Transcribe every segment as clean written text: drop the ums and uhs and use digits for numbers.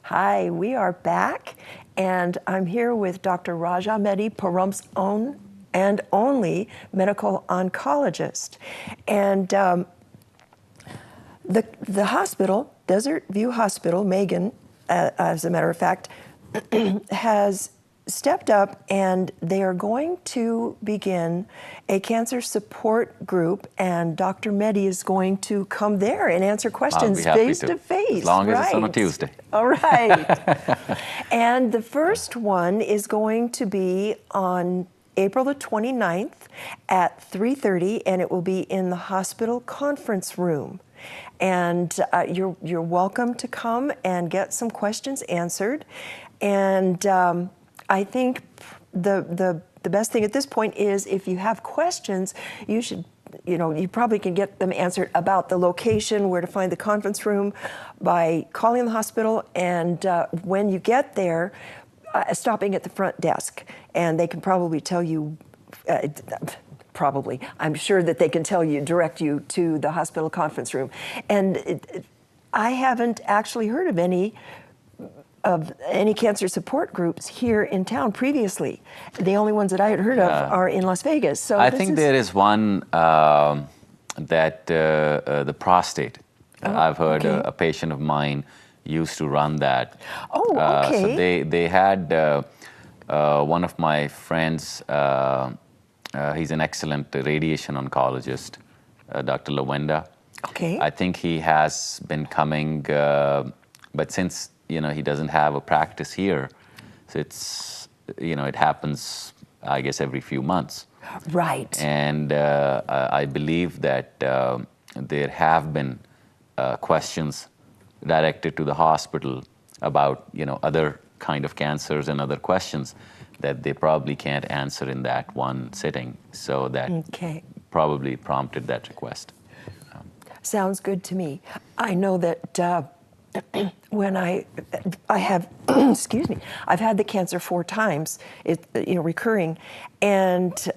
Hi, we are back, and I'm here with Dr. Raja Mehdi, Pahrumph's own and only medical oncologist. And the hospital, Desert View Hospital, Megan, as a matter of fact, has stepped up, and they are going to begin a cancer support group, and Dr. Mehdi is going to come there and answer questions face to face. As long as it's on a Tuesday. All right. And the first one is going to be on April the 29th at 3:30, and it will be in the hospital conference room. And you're welcome to come and get some questions answered. And I think the best thing at this point is if you have questions, you should, you probably can get them answered about the location, where to find the conference room, by calling the hospital, and when you get there, stopping at the front desk. And they can probably tell you, I'm sure that they can direct you to the hospital conference room. And I haven't actually heard of any cancer support groups here in town previously. The only ones that I had heard of are in Las Vegas. So I think there is one that the prostate. I've heard a patient of mine used to run that. Oh, okay. So they had one of my friends. He's an excellent radiation oncologist, Dr. Lawenda. Okay. I think he has been coming, but since he doesn't have a practice here, so it's it happens, I guess, every few months. Right. And I believe that there have been questions directed to the hospital about other kind of cancers and other questions that they probably can't answer in that one sitting. So that probably prompted that request. Sounds good to me. I know that when I have, excuse me, I've had the cancer 4 times, recurring, and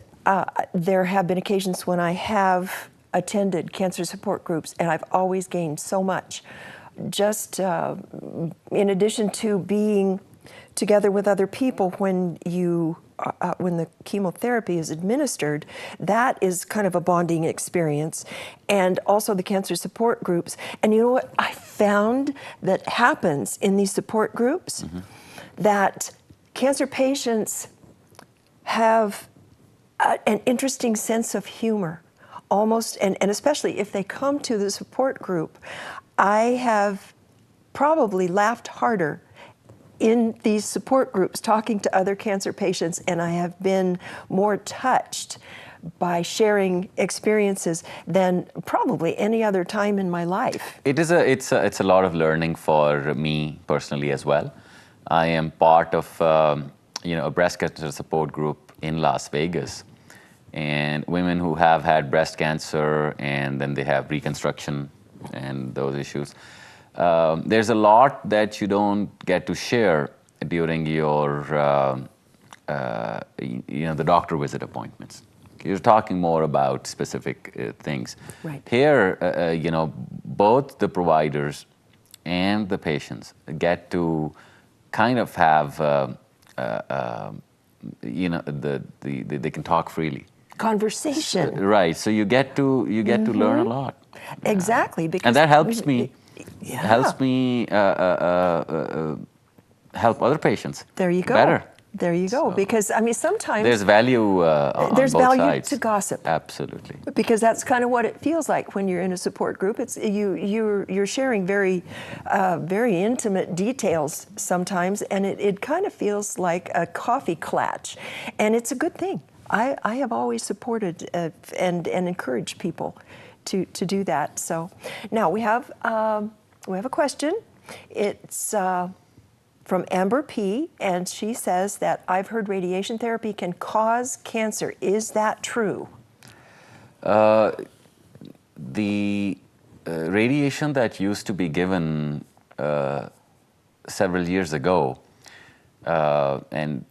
there have been occasions when I have attended cancer support groups, and I've always gained so much. Just in addition to being together with other people when the chemotherapy is administered, that is kind of a bonding experience, and also the cancer support groups. And you know what I found that happens in these support groups? That cancer patients have an interesting sense of humor, almost, and especially if they come to the support group. I have probably laughed harder in these support groups talking to other cancer patients, and I have been more touched by sharing experiences than probably any other time in my life. It's a lot of learning for me personally as well. I am part of a breast cancer support group in Las Vegas, and women who have had breast cancer and then they have reconstruction and those issues. There's a lot that you don't get to share during your, the doctor visit appointments. You're talking more about specific things. Right. Here, both the providers and the patients get to kind of have, they can talk freely. Conversation. Right. So you get to learn a lot. Exactly. Because and that helps me. Helps me help other patients. There you go. Better. There you go. So, because sometimes there's value on both sides. To gossip. Absolutely. Because that's kind of what it feels like when you're in a support group. It's you're sharing very intimate details sometimes, and it kind of feels like a coffee klatch, and it's a good thing. I have always supported and encouraged people to do that. So now we have a question. It's from Amber P, and she says that I've heard radiation therapy can cause cancer. Is that true? The radiation that used to be given several years ago, and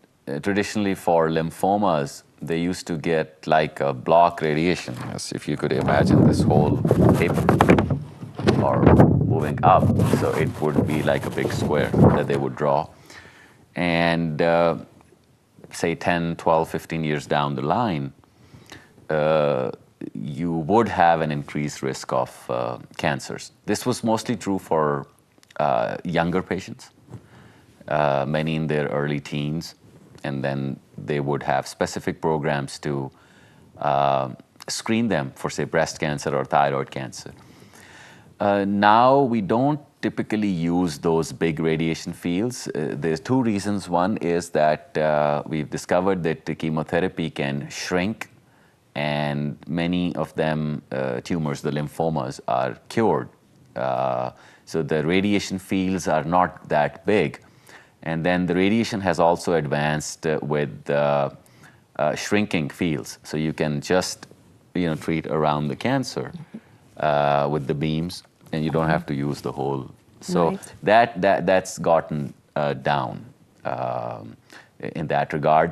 traditionally for lymphomas, they used to get like a block radiation. Yes, if you could imagine this whole paper or moving up, so it would be like a big square that they would draw. And say 10, 12, 15 years down the line, you would have an increased risk of cancers. This was mostly true for younger patients, many in their early teens, and then they would have specific programs to screen them for, say, breast cancer or thyroid cancer. Now we don't typically use those big radiation fields. There's two reasons. One is that we've discovered that the chemotherapy can shrink, and many of them tumors, the lymphomas, are cured. So the radiation fields are not that big. And then the radiation has also advanced with shrinking fields. So you can just treat around the cancer with the beams, and you don't have to use the whole. So that's gotten down in that regard.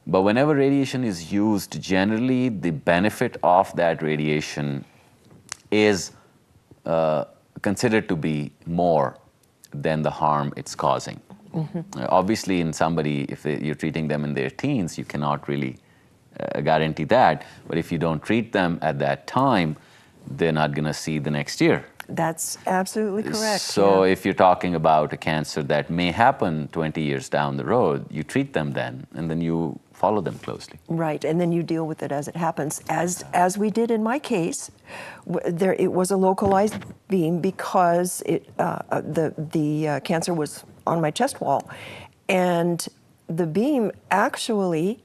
But whenever radiation is used, generally the benefit of that radiation is considered to be more than the harm it's causing. Obviously, in somebody, if you're treating them in their teens, you cannot really guarantee that. But if you don't treat them at that time, they're not going to see the next year. That's absolutely correct. So if you're talking about a cancer that may happen 20 years down the road, you treat them then, and then you follow them closely. Right, and then you deal with it as it happens. As we did in my case, it was a localized beam because the cancer was on my chest wall, and the beam actually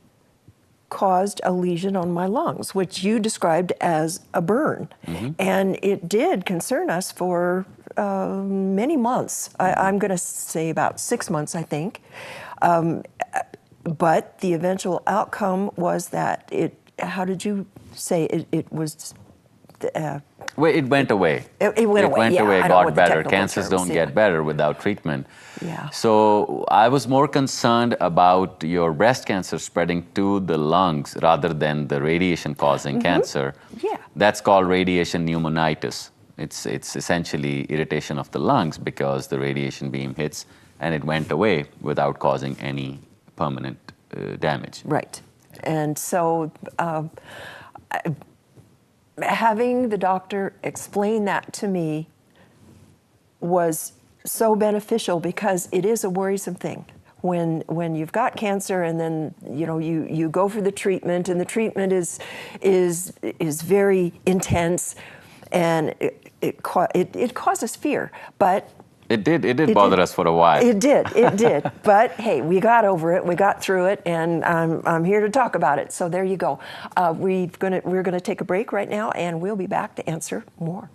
caused a lesion on my lungs, which you described as a burn. And it did concern us for many months. I'm going to say about 6 months, I think. But the eventual outcome was that how did you say it was? Well, it went away. It went away. It got better. Cancers don't get better without treatment. Yeah. So I was more concerned about your breast cancer spreading to the lungs rather than the radiation causing cancer. Yeah. That's called radiation pneumonitis. It's essentially irritation of the lungs because the radiation beam hits and it went away without causing any permanent damage. Right. And so having the doctor explain that to me was so beneficial, because it is a worrisome thing when you've got cancer, and then you go for the treatment, and the treatment is very intense, and it causes fear. But it did bother us for a while. It did. But hey, we got over it, we got through it, and I'm here to talk about it. So there you go. We're gonna take a break right now, and we'll be back to answer more.